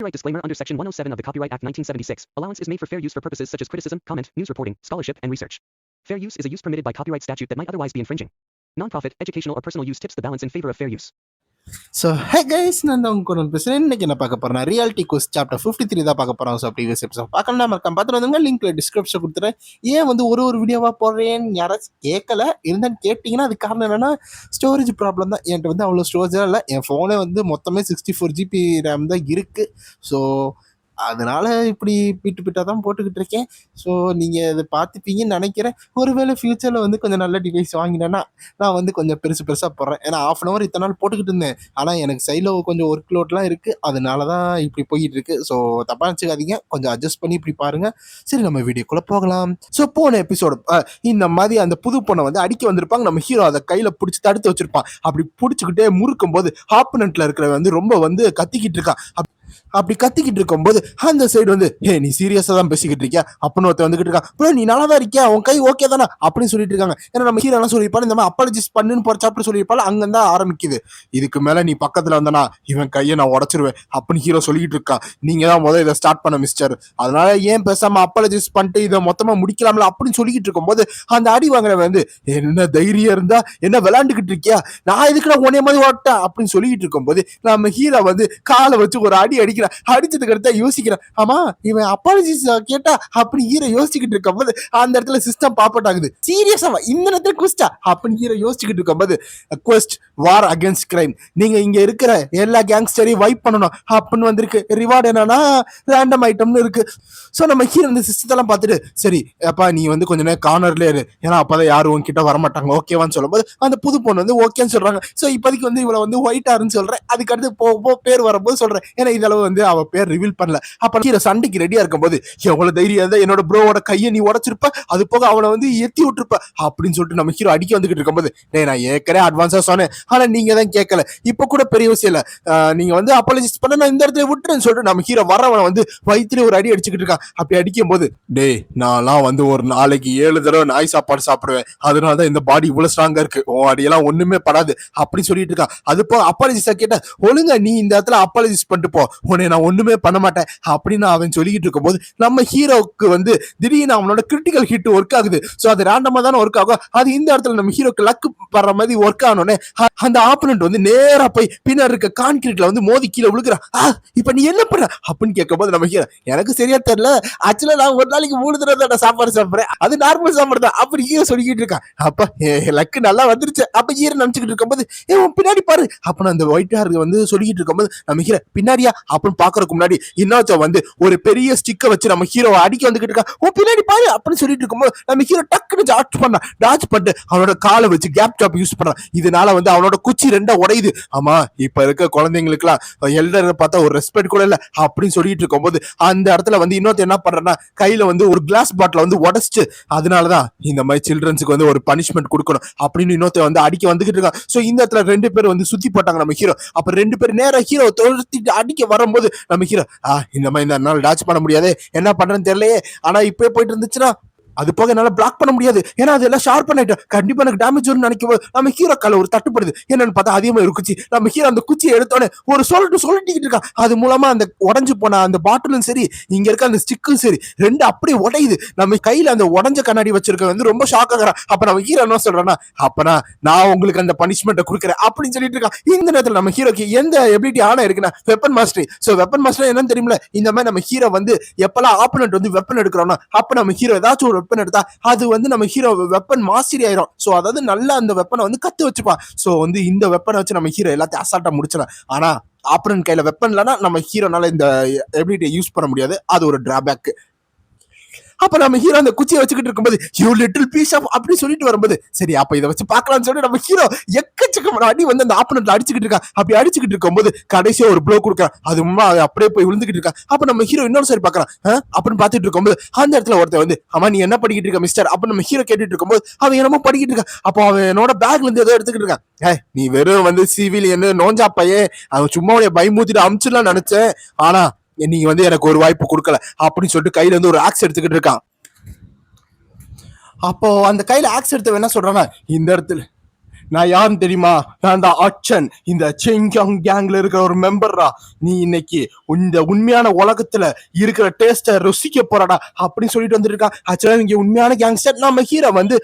Copyright disclaimer under Section 107 of the Copyright Act 1976. Allowance is made for fair use for purposes such as criticism, comment, news reporting, scholarship, and research. Fair use is a use permitted by copyright statute that might otherwise be infringing. Non-profit, educational, or personal use tips the balance in favor of fair use. So hey guys, நான் தான் உங்க பேசுகிறேன். இன்னைக்கு என்ன பார்க்க போகிறேன், reality quiz chapter 53 தான் பார்க்க போகிறோம். ஸோ ப்ரீவியஸ் எபிசோட் பார்க்கலாம் மறக்காம பார்த்துட்டு வந்துங்க. லிங்க்ல டிஸ்கிரிப்ஷன் கொடுத்துறேன். ஏன் வந்து ஒரு வீடியோவாக போடுறேன்னு யாராச்சும் கேட்கல இருந்தான்னு கேட்டிங்கன்னா அது காரணம் என்னன்னா ஸ்டோரேஜ் ப்ராப்ளம் தான். என்கிட்ட வந்து அவ்வளோ ஸ்டோரேஜாக இல்லை. என் ஃபோனே வந்து மொத்தமே 64 GB ரேம் தான் இருக்குது. ஸோ அதனால இப்படி பிட்டாக தான் போட்டுக்கிட்டு இருக்கேன். ஸோ நீங்கள் இதை பார்த்துப்பீங்கன்னு நினைக்கிறேன். ஒருவேளை ஃப்யூச்சரில் வந்து கொஞ்சம் நல்ல டிவைஸ் வாங்கினேன்னா நான் வந்து கொஞ்சம் பெருசாக போடுறேன். ஏன்னா ½ hour இத்தனை நாள் போட்டுக்கிட்டு இருந்தேன். ஆனால் எனக்கு சைடில் கொஞ்சம் ஒர்க் லோட்லாம் இருக்குது. அதனால தான் இப்படி போயிட்டு இருக்கு. ஸோ தப்பாக நினச்சிக்காதீங்க, கொஞ்சம் அட்ஜஸ்ட் பண்ணி இப்படி பாருங்கள். சரி, நம்ம வீடியோக்குள்ளே போகலாம். ஸோ போன எபிசோடு இந்த மாதிரி அந்த புது பொண்ணை வந்து அடிக்க வந்திருப்பாங்க. நம்ம ஹீரோ அதை கையில் பிடிச்சி தடுத்து வச்சிருப்பான். அப்படி பிடிச்சிக்கிட்டே முறுக்கும் போது ஆப்பனண்ட்டில் இருக்கிற வந்து ரொம்ப வந்து கத்திக்கிட்டு இருக்கான். அப்படி கத்திக்கிட்டு இருக்கும்போது அந்த சைடு வந்து நீ சீரியஸா தான் பேசிக்கிட்டு இருக்கியா அப்படின்னு ஒருத்தர் வந்துகிட்டு இருக்கான். ப்ரோ நீ நல்லா தான் இருக்கியா, உன் கை ஓகே தானே அப்படின்னு சொல்லிட்டு இருக்காங்க. ஏன்னா நம்ம ஹீரோ எல்லாம் சொல்லியிருப்பாரு, இந்த மாதிரி அப்பாலஜிஸ் பண்ணுன்னு போற சாப்டர் சொல்லியிருப்பாரு. அங்கேருந்து ஆரம்பிக்குது. இதுக்கு மேல நீ பக்கத்துல வந்தனா இவன் கையை நான் உடச்சிருவேன் அப்படின்னு ஹீரோ சொல்லிட்டு இருக்கான். நீங்க தான் முதல்ல இதை ஸ்டார்ட் பண்ண மிஸ்டர், அதனால ஏன் பேசாம அப்பாலஜிஸ் பண்ணிட்டு இதை மொத்தமா முடிக்கலாம்ல அப்படின்னு சொல்லிக்கிட்டு இருக்கும்போது அந்த அடி வாங்குறவன் வந்து என்ன தைரியம் இருந்தா என்ன விளையாண்டுக்கிட்டு இருக்கியா, நான் இதுக்கு நான் உன்னைய மாதிரி ஓட்டேன் அப்படின்னு சொல்லிக்கிட்டு இருக்கும்போது நம்ம ஹீரோ வந்து காலை வச்சு ஒரு அடி அடிச்சதுக்கு அடுத்தா யோசிக்கிறேன், ஆமா இவன் அப்பாலஜிஸ் கேட்டா அப்படி ஹீரோ யோசிச்சுக்கிட்டு இருக்கும்போது அந்த இடத்துல சிஸ்டம் பாப்பட் ஆகுது. சீரியஸா இந்த இடத்துல குஸ்டா அப்படின்னு ஹீரோ யோசிச்சுக்கிட்டு இருக்கும்போது குவெஸ்ட் வார் அகேன்ஸ்ட் கிரைம், நீங்க இங்க இருக்கிற எல்லா கேங்ஸ்டரையும் வைப் பண்ணணும் அப்படின்னு வந்திருக்கு. ரிவார்டு என்னன்னா ரேண்டம் ஐட்டம்னு இருக்கு. ஸோ நம்ம ஹீரோ இந்த சிஸ்டத்தெல்லாம் பார்த்துட்டு சரி அப்பா நீ வந்து கொஞ்ச நேரம் கார்னர்ல இரு, ஏன்னா அப்பதான் யாரும் உங்ககிட்ட வரமாட்டாங்க ஓகேவான்னு சொல்லும்போது அந்த புது பொண்ணு வந்து ஓகேன்னு சொல்றாங்க. ஸோ இப்போதைக்கு வந்து இவளை வந்து ஒயிட்டாருன்னு சொல்றேன். அதுக்கடுத்து போ பேர் வரும்போது சொல்றேன், ஏன்னா இதளவு வந்து அவ பேர் ரிவீல் பண்ணல. அப்ப ஹீரோ சண்டைக்கு ரெடியா இருக்கும்போது எவ்வளவு தைரியம் இருந்தா என்னோட ப்ரோவோட கையை நீ உடைச்சிருப்ப, அது போக அவனை வந்து எத்தி விட்டுருப்ப அப்படின்னு சொல்லிட்டு நம்ம ஹீரோ அடிக்க வந்துகிட்டு இருக்கும்போது நான் ஏற்கனவே அட்வான்ஸா சொன்னேன், ஆனா நீங்க தான் கேட்கல. இப்ப கூட பெரிய விஷயம் இல்ல, நீங்க வந்து அப்பாலஜிஸ் பண்ண நான் இந்த இடத்துல விட்டுறேன்னு சொல்லிட்டு நம்ம ஹீரோ வரவனை வந்து வயிற்றுல ஒரு அடி அடிச்சுக்கிட்டு இருக்கான். அப்படி அடிக்கும் போது நான்லாம் வந்து ஒரு நாளைக்கு 7 தடவை நாய் சாப்பாடு சாப்பிடுவேன், அதனாலதான் இந்த பாடி இவ்வளவு ஸ்ட்ராங்கா இருக்கு, உன் அடியெல்லாம் ஒண்ணுமே படாது அப்படின்னு சொல்லிட்டு இருக்கான். அது போக அப்பாலஜிஸா கேட்டா ஒழுங்கா நீ இந்த இடத்துல அப்பாலஜிஸ் பண்ணிட்டு போ, உன்னை நான் ஒண்ணுமே பண்ண மாட்டேன் அப்படின்னு அவன் சொல்லிக்கிட்டு இருக்கும்போது நம்ம ஹீரோக்கு வந்து திடீர்னு அவனோட கிரிட்டிக்கல் ஹிட் ஒர்க் ஆகுது. சோ அது ரேண்டமா தானே ஒர்க் ஆகும். அது இந்த இடத்துல நம்ம ஹீரோக்கு லக்கு படுற மாதிரி ஒர்க் ஆனோடனே அந்த ஆப்பனண்ட் வந்து நேரா போய் பின்னாடி இருக்க கான்கிரீட்ல வந்து மோதி கீழே விழுகிறான். இப்ப நீ என்ன பண்ண அப்படின்னு கேட்கும் போது நம்ம ஹீரோ எனக்கு சரியா தெரியல, ஆக்சுவலா நான் ஒரு நாளைக்கு 3 தடவை சாப்பாடு சாப்பிடுறேன், அது நார்மல் சாப்பாடு தான் அப்படி ஹீரோ சொல்லிக்கிட்டு இருக்கான். அப்ப லக்கு நல்லா வந்துருச்சு. அப்ப ஹீரோ நினைச்சுக்கிட்டு இருக்கும்போது பின்னாடி பாரு அப்படின்னு அந்த ஒயிட் ஹேர் வந்து சொல்லிக்கிட்டு இருக்கும்போது நம்ம ஹீரோ பின்னாடியா அப்படின்னு பாக்குறதுக்கு முன்னாடி இன்னொருத்த வந்து ஒரு பெரிய ஸ்டிக்கை வச்சு நம்ம ஹீரோவை அடிக்க வந்துகிட்டு இருக்கா. பின்னாடி பாரு அப்படின்னு சொல்லிட்டு இருக்கும்போது நம்ம ஹீரோ டக்குன்னு டாச் பண்ணிட்டு அவனோட காலை வச்சு கேப் டாப் யூஸ் பண்றான். இதனால வந்து அவனோட குச்சி 2 உடையுது. ஆமா இப்ப இருக்க குழந்தைங்களுக்கு எல்லாம் எல்டரை பார்த்தா ஒரு ரெஸ்பெக்ட் கூட இல்ல அப்படின்னு சொல்லிட்டு இருக்கும்போது அந்த இடத்துல வந்து இன்னொருத்த என்ன பண்றா, கையில வந்து ஒரு கிளாஸ் பாட்டில வந்து உடைச்சு அதனாலதான் இந்த மாதிரி சில்ட்ரன்ஸுக்கு வந்து ஒரு பனிஷ்மெண்ட் கொடுக்கணும் அப்படின்னு இன்னொருத்த வந்து அடிக்க வந்துகிட்டு இருக்கான். சோ இந்த இடத்துல 2 பேர் வந்து சுத்தி போட்டாங்க நம்ம ஹீரோ. அப்ப 2 பேர் நேரா ஹீரோ தொடுத்திட்டு அடிக்க வரும்போது நம்ம ஹீரோ இந்த மாதிரி இந்த நாள் டாச் பண்ண முடியாது, என்ன பண்றேன்னு தெரியலையே, ஆனா இப்பவே போயிட்டு இருந்துச்சுன்னா அது போக என்னால பிளாக் பண்ண முடியாது, ஏன்னா அதெல்லாம் ஷார்ப் பண்ணிட்டேன், கண்டிப்பா எனக்கு டேமேஜ் வரும்னு நினைக்கும் போது நம்ம ஹீரோ கால ஒரு தட்டுப்படுது. என்னன்னு பார்த்தா அதிகமா ஒரு குச்சி. நம்ம ஹீரோ அந்த குச்சியை எடுத்தோடனே ஒரு சொல்லிட்டு இருக்கான். அது மூலமா அந்த உடஞ்சு போன அந்த பாட்டிலும் சரி இங்க இருக்க அந்த ஸ்டிக்கும் சரி 2 அப்படியே உடையுது. நம்ம கையில அந்த உடஞ்ச கண்ணாடி வச்சிருக்க வந்து ரொம்ப ஷாக் ஆகிறான். அப்ப நம்ம ஹீரோ என்ன சொல்றான்னா, அப்பனா நான் உங்களுக்கு அந்த பனிஷ்மெண்ட்டை கொடுக்குறேன் அப்படின்னு சொல்லிட்டு இருக்கான். இந்த நேரத்துல நம்ம ஹீரோக்கு எந்த எபிலிட்டி ஆனா இருக்குன்னா weapon mastery. So weapon master என்னன்னு தெரியுமில, இந்த மாதிரி நம்ம ஹீரோ வந்து எப்பெல்லாம் ஆப்பனண்ட் வந்து வெப்பன் எடுக்கிறோம்னா அப்ப நம்ம ஹீரோ ஏதாச்சும் ஒரு வெப்பன் எடுத்தா அது வந்து நம்ம ஹீரோ வெப்பன் மாஸ்டரி ஆயிரும். சோ அதாவது நல்லா அந்த வெப்பனை வந்து கத்து வச்சுப்பான். சோ வந்து இந்த வெப்பனை வச்சு நம்ம ஹீரோ எல்லாத்தையும் அசால்ட்டா முடிச்சிடலாம். ஆனா ஆப்பனண்ட் கையில வெப்பன் இல்லைன்னா நம்ம ஹீரோனால இந்த எபிலிட்டியை யூஸ் பண்ண முடியாது. அது ஒரு டிராபேக். அப்ப நம்ம ஹீரோ அந்த குச்சியை வச்சுக்கிட்டு இருக்கும்போது யூ லிட்டில் பீஸ் ஆஃப் அப்படி சொல்லிட்டு வரும்போது சரி அப்ப இதை வச்சு பார்க்கலாம்னு சொல்லிட்டு நம்ம ஹீரோ எக்கச்சக்கமான அடி வந்து அந்த ஆப்பனண்ட்ல அடிச்சுக்கிட்டு இருக்கான். அப்படி அடிச்சுக்கிட்டு இருக்கும்போது கடைசியா ஒரு ப்ளோ கொடுக்குறான். அது அப்படியே போய் விழுந்துகிட்டு இருக்கான். அப்ப நம்ம ஹீரோ இன்னொரு சரி பார்க்கறான். அப்படின்னு பார்த்துட்டு இருக்கும்போது அந்த இடத்துல ஒருத்தர் வந்து அம்மா நீ என்ன படிக்கிட்டு இருக்க மிஸ்டர் அப்ப நம்ம ஹீரோ கேட்டுட்டு இருக்கும்போது அவன் என்னமோ படிக்கிட்டு இருக்கான். அப்போ அவன் என்னோட பேக்ல இருந்து ஏதோ எடுத்துக்கிட்டு இருக்கான். நீ வெறும் வந்து சிவிலியன் நோஞ்சா பையன், அவன் சும்மா உடைய பயமூத்திட்டு அமிச்சிடலாம் நினைச்சேன், ஆனா நீங்க வந்து எனக்கு ஒரு வாய்ப்பு கொடுக்கல அப்படின்னு சொல்லிட்டு கையில வந்து ஒரு ஆக்ஸ் எடுத்துக்கிட்டு இருக்கான். அப்போ அந்த கையில ஆக்ஸ் எடுத்து என்ன சொல்றானா, இந்த இடத்துல நான் யாருன்னு தெரியுமா? நான் தான் அச்சன், இந்த செங்காங் கேங்ல இருக்கிற ஒரு மெம்பர்ரா. நீ இன்னைக்கு இந்த உண்மையான உலகத்துல இருக்கிற டேஸ்ட ருசிக்க போறடா அப்படின்னு சொல்லிட்டு வந்துருக்கான். ஆக்சுவலா இங்க உண்மையான கேங்ஸ்டர் நம்ம ஹீரோ வந்து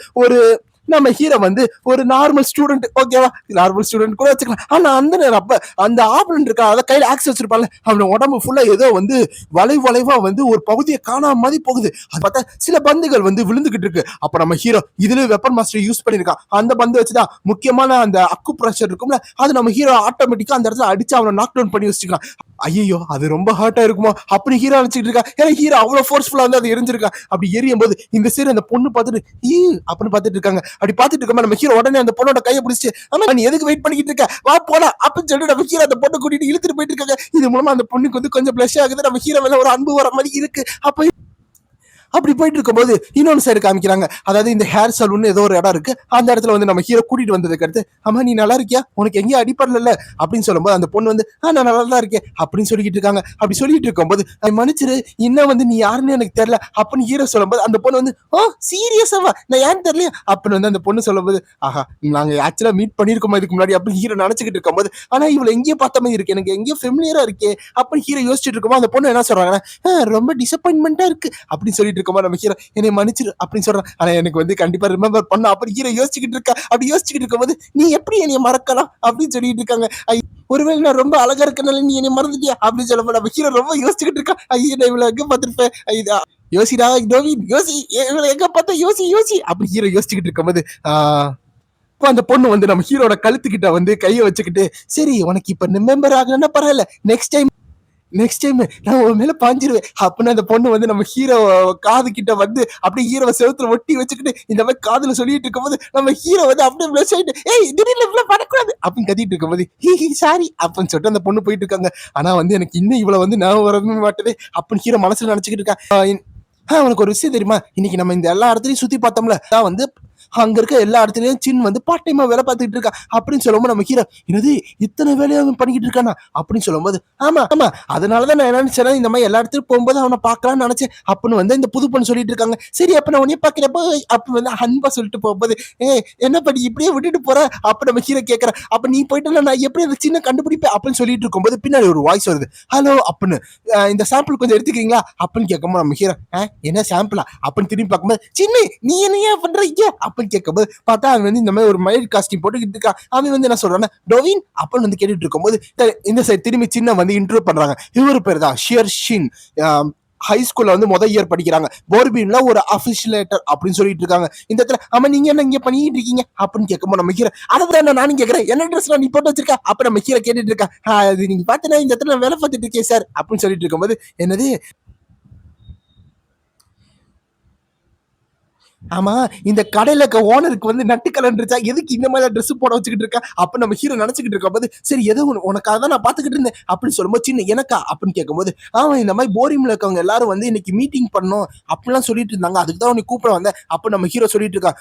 ஒரு நார்மல் ஸ்டூடெண்ட், ஓகேவா? நார்மல் ஸ்டூடெண்ட் கூட வச்சுக்கலாம். ஆனா அந்த நேரம் அப்ப அந்த ஆப்ரன் இருக்கா, அத கையில ஆக்ஸ் வச்சிருப்பான்ல, அவன உடம்பு ஃபுல்லா ஏதோ வந்து வளைவா வந்து ஒரு பகுதியை காணாம மாதிரி போகுது. அது பார்த்தா சில பந்துகள் வந்து விழுந்துகிட்டு இருக்கு. அப்ப நம்ம ஹீரோ இதுல வெப்பன் மாஸ்டர் யூஸ் பண்ணிருக்கான். அந்த பந்து வச்சுதான் முக்கியமான அந்த அக்கு பிரஷர் இருக்கும்ல, அது நம்ம ஹீரோ ஆட்டோமேட்டிக்கா அந்த இடத்துல அடிச்சு அவனை நாக் டவுன் பண்ணி வச்சுக்கலாம். ஐயோ அது ரொம்ப ஹார்ட்டா இருக்குமோ அப்படி ஹீரோ நினைச்சிட்டு இருக்கா. ஏன்னா ஹீரோ அவ்வளவு ஃபோர்ஸ்ஃபுல்லா வந்து அது எரிஞ்சிருக்கா. அப்படி எரியும் போது இந்த சைடு அந்த பொண்ணு பார்த்துட்டு அப்படின்னு பார்த்துட்டு இருக்காங்க. அப்படி பார்த்துட்டு இருக்கோம் நம்ம ஹீரோ உடனே அந்த பொண்ணோட கையை பிடிச்சி, ஆமா நீ எதுக்கு வெயிட் பண்ணிக்கிட்டு இருக்க, வா போலாம் அப்படின்னு சொல்லிட்டு நம்ம ஹீரோ அந்த பொண்ணை கூட்டிட்டு இழுத்துட்டு போயிட்டு இருக்காங்க. இது மூலமா அந்த பொண்ணுக்கு வந்து கொஞ்சம் பிளஷ் ஆகுது. நம்ம ஹீரோ மேல ஒரு அன்பு வர மாதிரி இருக்கு. அப்படி போயிட்டு இருக்கும்போது இன்னொன்று சைடு காமிக்கிறாங்க. அதாவது இந்த ஹேர் சலூன் ஏதோ ஒரு இடம் இருக்கு. அந்த இடத்துல வந்து நம்ம ஹீரோ கூட்டிட்டு வந்ததுக்கு அடுத்து, அம்மா நீ நல்லா இருக்கியா, உனக்கு எங்கேயும் அடிப்படல அப்படின்னு சொல்லும்போது அந்த பொண்ணு வந்து நான் நல்லா தான் இருக்கேன் அப்படின்னு சொல்லிட்டு இருக்காங்க. அப்படி சொல்லிட்டு இருக்கும்போது மன்னிச்சிரு, இன்னும் வந்து நீ யாருன்னு எனக்கு தெரியல அப்படின்னு ஹீரோ சொல்லும்போது அந்த பொண்ணு வந்து ஓ சீரியஸாவா, நான் ஏன்னு தெரியல அப்படின்னு வந்து அந்த பொண்ணு சொல்லும்போது, ஆஹா நாங்க ஆக்சுவலா மீட் பண்ணிருக்கோம் இதுக்கு முன்னாடி அப்படின்னு ஹீரோ நினைச்சுக்கிட்டு இருக்கும்போது, ஆனா இவ்வளவு எங்கேயோ பார்த்த மாதிரி இருக்கு, எனக்கு எங்கேயோ ஃபெமிலியரா இருக்கே அப்படின்னு ஹீரோ யோசிச்சுட்டு இருக்கும்போது அந்த பொண்ணு என்ன சொல்றாங்கன்னா, ரொம்ப டிசப்பாயின்மெண்டா இருக்கு அப்படின்னு சொல்லிட்டு இருக்கும்போது நம்ம ஹீரோ என்னை மன்னிச்சிரு அப்படின்னு சொல்றான். ஆனா எனக்கு வந்து கண்டிப்பா ரிமெம்பர் பண்ண அப்படி ஹீரோ யோசிச்சுக்கிட்டு இருக்கா. அப்படி யோசிச்சுக்கிட்டு இருக்கும்போது நீ எப்படி என்னைய மறக்கலாம் அப்படின்னு சொல்லிட்டு இருக்காங்க. ஒருவேளை நான் ரொம்ப அழகா இருக்கனால நீ என்னை மறந்துட்டியா அப்படின்னு சொல்லும்போது நம்ம ஹீரோ ரொம்ப யோசிச்சுக்கிட்டு இருக்கா. ஐயோ நான் இவ்வளவு எங்க பார்த்திருப்பேன், யோசிடா டோவின் யோசி, எங்க பார்த்தா யோசி அப்படி ஹீரோ யோசிச்சுக்கிட்டு இருக்கும்போது அந்த பொண்ணு வந்து நம்ம ஹீரோட கழுத்துக்கிட்ட வந்து கையை வச்சுக்கிட்டு, சரி உனக்கு இப்ப ரிமெம்பர் ஆகலன்னா பரவாயில்ல, நெக்ஸ்ட் டைம் நான் உன் மேல பாஞ்சிருவேன் அப்படின்னு அந்த பொண்ணு வந்து நம்ம ஹீரோ காது கிட்ட வந்து அப்படியே ஹீரோவை செவுத்துல ஒட்டி வச்சுக்கிட்டு இந்த மாதிரி காதுல சொல்லிட்டு இருக்கும்போது நம்ம ஹீரோ வந்து அப்படியே பிளஸ் ஆயிட்டு ஏய் திடீர்னு இவ்வளவு பண்ணக்கூடாது அப்படின்னு கத்திட்டு இருக்கும்போது சாரி அப்படின்னு சொல்லிட்டு அந்த பொண்ணு போயிட்டு இருக்காங்க. ஆனா வந்து எனக்கு இன்னும் இவ்வளவு வந்து நான் வரவே மாட்டேது அப்படின்னு ஹீரோ மனசுல நினைச்சுக்கிட்டு இருக்கேன். உனக்கு ஒரு விஷயம் தெரியுமா, இன்னைக்கு நம்ம இந்த எல்லா இடத்துலயும் சுத்தி பார்த்தோம்ல, நான் வந்து அங்க இருக்க எல்லா இடத்துலயும் சின் வந்து பார்ட் டைமா வேலை பார்த்துட்டு இருக்கா அப்படின்னு சொல்லும்போது நம்ம ஹீரோ என்னது இத்தனை வேலையை பண்ணிக்கிட்டு இருக்கானா அப்படின்னு சொல்லும்போது ஆமா அதனாலதான் நான் என்ன நினைச்சேன், இந்த மாதிரி எல்லா இடத்துலயும் போகும்போது அவனை பார்க்கலாம்னு நினைச்சேன் அப்படின்னு வந்து இந்த புது பொண்ணு சொல்லிட்டு இருக்காங்க. சரி அப்ப நான் உடனே பாக்குறப்ப அப்ப வந்து அன்பா சொல்லிட்டு போகும்போது என்ன பண்ணி இப்படியே விட்டுட்டு போற அப்ப நம்ம ஹீரோ கேட்கறேன், அப்ப நீ போயிட்டு நான் எப்படி அந்த சின்ன கண்டுபிடிப்பேன் அப்படின்னு சொல்லிட்டு இருக்கும்போது பின்னாடி ஒரு வாய்ஸ் வருது, ஹலோ அப்படின்னு, இந்த சாம்பிள் கொஞ்சம் எடுத்துக்கிறீங்களா அப்படின்னு கேட்கும்போது நம்ம ஹீரோ என்ன சாம்பிளா அப்படின்னு திரும்பி பார்க்கும்போது சின்ன நீ என்ன பண்றீங்க அப்படின்னு கேட்கும்போது பார்த்தா அவன் வந்து இந்த மாதிரி ஒரு மயில் காஸ்டியூம் போட்டுக்கிட்டு இருக்கான். அவன் வந்து என்ன சொல்றான் டோவின் அப்படின்னு வந்து கேட்டுட்டு இருக்கும்போது இந்த சைடு திரும்பி சின்ன வந்து இன்டர்வியூ பண்றாங்க. இவரு பேர் தான் ஷியர்ஷின், ஹை ஸ்கூல்ல வந்து முதல் இயர் படிக்கிறாங்க. போர்பீன்ல ஒரு அபிஷியலேட்டர் அப்படின்னு சொல்லிட்டு இருக்காங்க. இந்த இடத்துல ஆமா நீங்க என்ன இங்க பண்ணிட்டு இருக்கீங்க அப்படின்னு கேட்கும்போது நம்ம ஹீரோ அதை நானும் கேட்கறேன், என்ன ட்ரெஸ் நீ போட்டு வச்சிருக்கா அப்ப நம்ம ஹீரோ கேட்டுட்டு இருக்கா, அது நீங்க பாத்தீங்கன்னா இந்த இடத்துல வேலை பார்த்துட்டு இருக்கேன் சார் அப்படின்னு சொல்லிட்டு இருக்கும்போது என்னது ஆமா இந்த கடையில இருக்க ஓனருக்கு வந்து நட்டு கலண்டுருச்சா எதுக்கு இந்த மாதிரி ட்ரெஸ் போட வச்சுக்கிட்டு இருக்கா அப்ப நம்ம ஹீரோ நினைச்சுக்கிட்டு இருக்கும் போது சரி ஏதோ உனக்காக தான் நான் பாத்துக்கிட்டு இருந்தேன் அப்படின்னு சொல்லும்போது சின்ன எனக்கா அப்படின்னு கேட்கும்போது இந்த மாதிரி போரிங்ல இருக்கவங்க எல்லாரும் வந்து இன்னைக்கு மீட்டிங் பண்ணணும் அப்படிலாம் சொல்லிட்டு இருந்தாங்க, அதுக்கு தான் உனக்கு கூப்பிட வந்தேன் அப்ப நம்ம ஹீரோ சொல்லிட்டு இருக்கா.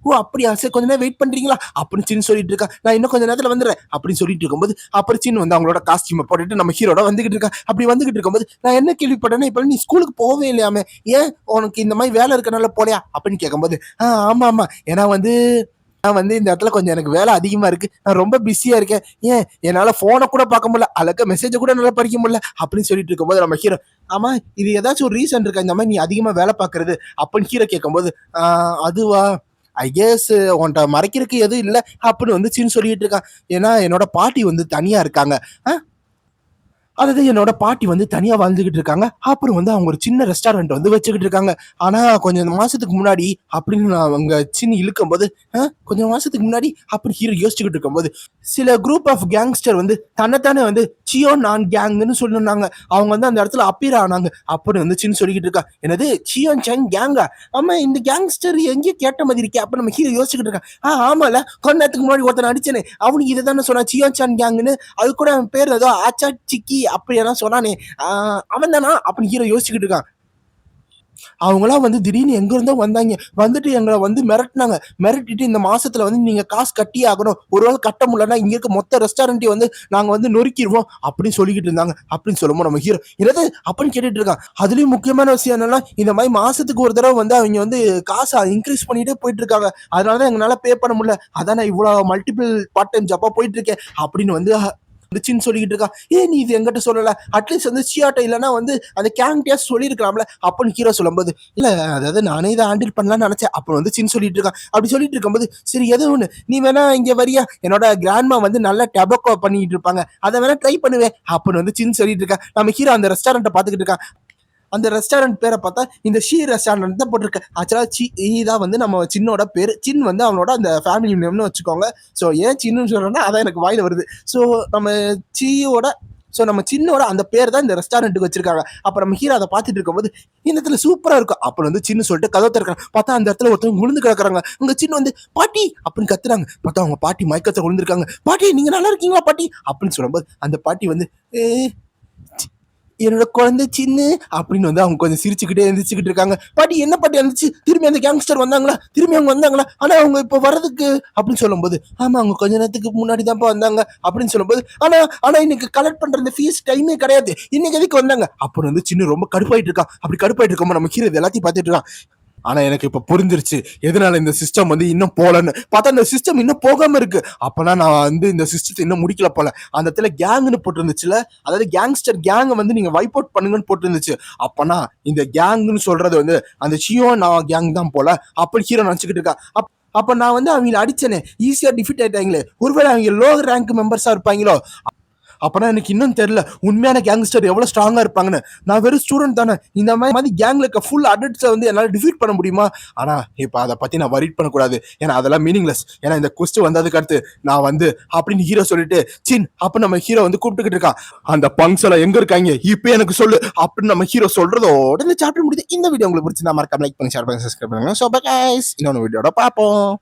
ஓ அப்படியா சரி கொஞ்ச நேரம் வெயிட் பண்றீங்களா அப்படின்னு சின்ன சொல்லிட்டு இருக்கா. நான் இன்னும் கொஞ்ச நேரத்துல வந்துடுறேன் அப்படின்னு சொல்லிட்டு இருக்கும்போது அப்புறம் சின்ன வந்து அவங்களோட காஸ்டியூமை போட்டுட்டு நம்ம ஹீரோட வந்துகிட்டு இருக்கா. அப்படி வந்துகிட்டு இருக்கும்போது நான் என்ன கேள்விப்பட்டேன்னா இப்ப நீ ஸ்கூலுக்கு போகவே இல்லையாமே, ஏன் உனக்கு இந்த மாதிரி வேலை இருக்கனால போலையா அப்படின்னு கேட்கும்போது ஆமா ஏன்னா வந்து நான் வந்து இந்த இடத்துல கொஞ்சம் எனக்கு வேலை அதிகமா இருக்கு, நான் ரொம்ப பிஸியா இருக்கேன், ஏன் என்னால போனை கூட பார்க்க முடியல, அழக மெசேஜை கூட நல்லா படிக்க முடியல அப்படின்னு சொல்லிட்டு இருக்கும்போது நம்ம ஹீரோ ஆமா இது ஏதாச்சும் ஒரு ரீசன் இருக்கா இந்த மாதிரி நீ அதிகமா வேலை பார்க்கறது அப்படின்னு ஹீரோ கேட்கும்போது அதுவா ஐ கேஸ் உன்கிட்ட மறைக்கிறதுக்கு எதுவும் இல்லை அப்படின்னு வந்து சின்ன சொல்லிட்டு இருக்கான். ஏன்னா என்னோட பாட்டி வந்து தனியா இருக்காங்க, அதாவது என்னோட பாட்டி வந்து தனியா வாழ்ந்துகிட்டு இருக்காங்க. அப்புறம் வந்து அவங்க ஒரு சின்ன ரெஸ்டாரண்ட் வந்து வச்சுக்கிட்டு இருக்காங்க. ஆனா கொஞ்சம் மாசத்துக்கு முன்னாடி அப்படின்னு அவங்க சின்ன இழுக்கும் போது கொஞ்சம் மாசத்துக்கு முன்னாடி அப்படி ஹீரோ யோசிச்சுக்கிட்டு இருக்கும்போது சில குரூப் ஆஃப் கேங்ஸ்டர் வந்து தன்னைத்தானே வந்து சியோ நான் கேங்னு சொல்லிருந்தாங்க, அவங்க வந்து அந்த இடத்துல அப்பீர் ஆனாங்க அப்படின்னு வந்து சின்ன சொல்லிக்கிட்டு இருக்கா. என்னது சியோன் சங் கேங்கா, ஆமா இந்த கேங்ஸ்டர் எங்கேயும் கேட்ட மாதிரி இருக்கே அப்ப நம்ம ஹீரோ யோசிச்சுக்கிட்டு இருக்கான். ஆமால கொஞ்ச நேரத்துக்கு முன்னாடி ஒருத்தன் அடிச்சேனே அவனுக்கு இதை தானே சொன்னா சியோன் சங் கேங்குன்னு, அது கூட அவன் பேர் ஏதோ ஆச்சா சிக்கி அப்படியெல்லாம் சொன்னானே அவன் தானா அப்படின்னு ஹீரோ யோசிச்சுக்கிட்டு இருக்கான். அவங்களாம் வந்து திடீர்னு எங்க இருந்தோ வந்தாங்க, வந்துட்டு எங்களை வந்து மிரட்டினாங்க. மிரட்டிட்டு இந்த மாசத்துல வந்து நீங்க காசு கட்டியே ஆகணும், ஒருவேளை கட்ட முடியலன்னா இங்க இருக்க மொத்த ரெஸ்டாரண்ட்டையும் வந்து நாங்க வந்து நொறுக்கிடுவோம் அப்படின்னு சொல்லிக்கிட்டு இருந்தாங்க. அப்படின்னு சொல்லும்போது நம்ம ஹீரோ என்னது அப்படின்னு கேட்டுட்டு இருக்கான். அதுலயும் முக்கியமான விஷயம் என்னன்னா, இந்த மாதிரி மாசத்துக்கு ஒரு தடவை வந்து அவங்க வந்து காசை இன்க்ரீஸ் பண்ணிட்டே போயிட்டு இருக்காங்க. அதனாலதான் எங்களால பே பண்ண முடியல, அதான் நான் இவ்வளவு மல்டிபிள் பார்ட் டைம் ஜாப்பா போயிட்டு இருக்கேன் அப்படின்னு வந்து சின்னு சொல்லிக்கிட்டு இருக்கா. நீ இது எங்கிட்ட சொல்லல, அட்லீஸ்ட் வந்து சியாட்ட இல்லைன்னா வந்து அந்த கேங்டே சொல்லியிருக்கலாம்ல அப்படின்னு ஹீரோ சொல்லும்போது, இல்ல அதாவது நானே இதை ஹேண்டில் பண்ணலாம்னு நினைச்சேன் அப்புறம் வந்து சின்னு சொல்லிட்டு இருக்கான். அப்படி சொல்லிட்டு இருக்கும்போது சரி எது ஒண்ணு நீ வேணா இங்க வரியா, என்னோட கிராண்ட்மா வந்து நல்ல டெபக்கோ பண்ணிட்டு இருப்பாங்க, அதை வேணா ட்ரை பண்ணுவேன் அப்படின்னு வந்து சின்னு சொல்லிட்டு இருக்கா. நம்ம ஹீரோ அந்த ரெஸ்டாரண்ட்டை பார்த்துக்கிட்டு இருக்கான். அந்த ரெஸ்டாரண்ட் பேரை பார்த்தா இந்த ஷீ ரெஸ்டாரண்ட் தான் போட்டிருக்கு. ஆக்சுவலாக தான் வந்து நம்ம சின்னோட பேர். சின் வந்து அவனோட அந்த ஃபேமிலி நேம்னு வச்சுக்கோங்க. ஸோ ஏன் சின்னு சொல்கிறேன்னா அதான் எனக்கு வாயில் வருது. ஸோ நம்ம நம்ம சின்னோட அந்த பேர் தான் இந்த ரெஸ்டாரண்ட்டுக்கு வச்சிருக்காங்க. அப்போ நம்ம ஹீரோ அதை பார்த்துட்டு இருக்கும்போது இந்த இடத்துல சூப்பராக இருக்கும். அப்புறம் வந்து சின்ன சொல்லிட்டு கதவை திறக்கிறாங்க. பார்த்தா அந்த இடத்துல ஒருத்தவங்க விழுந்து கிடக்குறாங்க. உங்க சின்ன வந்து பாட்டி அப்படின்னு கத்துறாங்க. பார்த்தா அவங்க பாட்டி மயக்கத்தை விழுந்திருக்காங்க. பாட்டி நீங்க நல்லா இருக்கீங்களா பாட்டி அப்படின்னு சொல்லும்போது அந்த பாட்டி வந்து என்னோட குழந்தை சின்ன அப்படின்னு வந்து அவங்க கொஞ்சம் சிரிச்சுக்கிட்டே எந்திரிச்சுக்கிட்டு இருக்காங்க. பாட்டி என்ன பாட்டி இருந்துச்சு, திரும்பி அந்த கேங்ஸ்டர் வந்தாங்களா, திரும்பி அவங்க வந்தாங்களா, ஆனா அவங்க இப்போ வர்றதுக்கு அப்படின்னு சொல்லும்போது ஆமா அவங்க கொஞ்ச நேரத்துக்கு முன்னாடி தான்ப்பா வந்தாங்க அப்படின்னு சொல்லும்போது ஆனா இன்னைக்கு கலெக்ட் பண்ற இந்த ஃபீஸ் டைமே கிடையாது, இன்னைக்கு எதுக்கு வந்தாங்க அப்புறம் வந்து சின்ன ரொம்ப கடுப்பாயிட்டு இருக்கான். அப்படி கடுப்பாயிட்டு இருக்கோம் நம்ம ஹீரோ எல்லாத்தையும் பார்த்துட்டு இருக்கான். ஆனா எனக்கு இப்ப புரிஞ்சிருச்சு எதனால இந்த சிஸ்டம் வந்து இன்னும் போலன்னு. பார்த்தா இந்த சிஸ்டம் இன்னும் போகாம இருக்கு. அப்பனா நான் வந்து இந்த சிஸ்டத்தை இன்னும் முடிக்கல போல. அந்த இடத்துல கேங்னு போட்டிருந்துச்சுல, அதாவது கேங்ஸ்டர் கேங்க வந்து நீங்க வைப் அவுட் பண்ணுங்கன்னு போட்டிருந்துச்சு. அப்பனா இந்த கேங்னு சொல்றது வந்து அந்த சியோ நான் கேங் தான் போல அப்படி ஹீரோ நினைச்சுக்கிட்டு இருக்கா. அப்ப நான் வந்து அவங்க அடிச்சேனே ஈஸியா டிஃபிட் ஆயிட்டாங்களே, ஒருவேளை அவங்க லோ ரேங்க் மெம்பர்ஸா இருப்பாங்களோ. அப்பனா எனக்கு இன்னும் தெரியல உண்மையான கேங்ஸ்டர் எவ்வளவு ஸ்ட்ராங்கா இருப்பாங்கன்னு. நான் வெறும் ஸ்டூடெண்ட் தானே, இந்த மாதிரி கேங்ல இருக்க ஃபுல் அடல்ட்ஸை வந்து என்னால டிஃபீட் பண்ண முடியுமா? ஆனா இப்ப அதை பத்தி நான் வரிட் பண்ணக்கூடாது, ஏன்னா அதெல்லாம் மீனிங்லெஸ். ஏன்னா இந்த கொஸ்டின் வந்ததுக்கு அடுத்து நான் வந்து அப்படின்னு ஹீரோ சொல்லிட்டு சின் அப்ப நம்ம ஹீரோ வந்து கூப்பிட்டுக்கிட்டு இருக்கான். அந்த பங்க்ஸ் எல்லாம் எங்க இருக்காங்க இப்ப எனக்கு சொல்லு அப்படின்னு நம்ம ஹீரோ சொல்றதோட இந்த சாப்டர் முடியுது. இந்த வீடியோ உங்களுக்கு பிடிச்சிருந்தா மறக்காம லைக் பண்ணி ஷேர் பண்ணி சப்ஸ்கிரைப் பண்ணுங்க. சோ பை கைஸ், இன்னொரு வீடியோட பாப்போம்.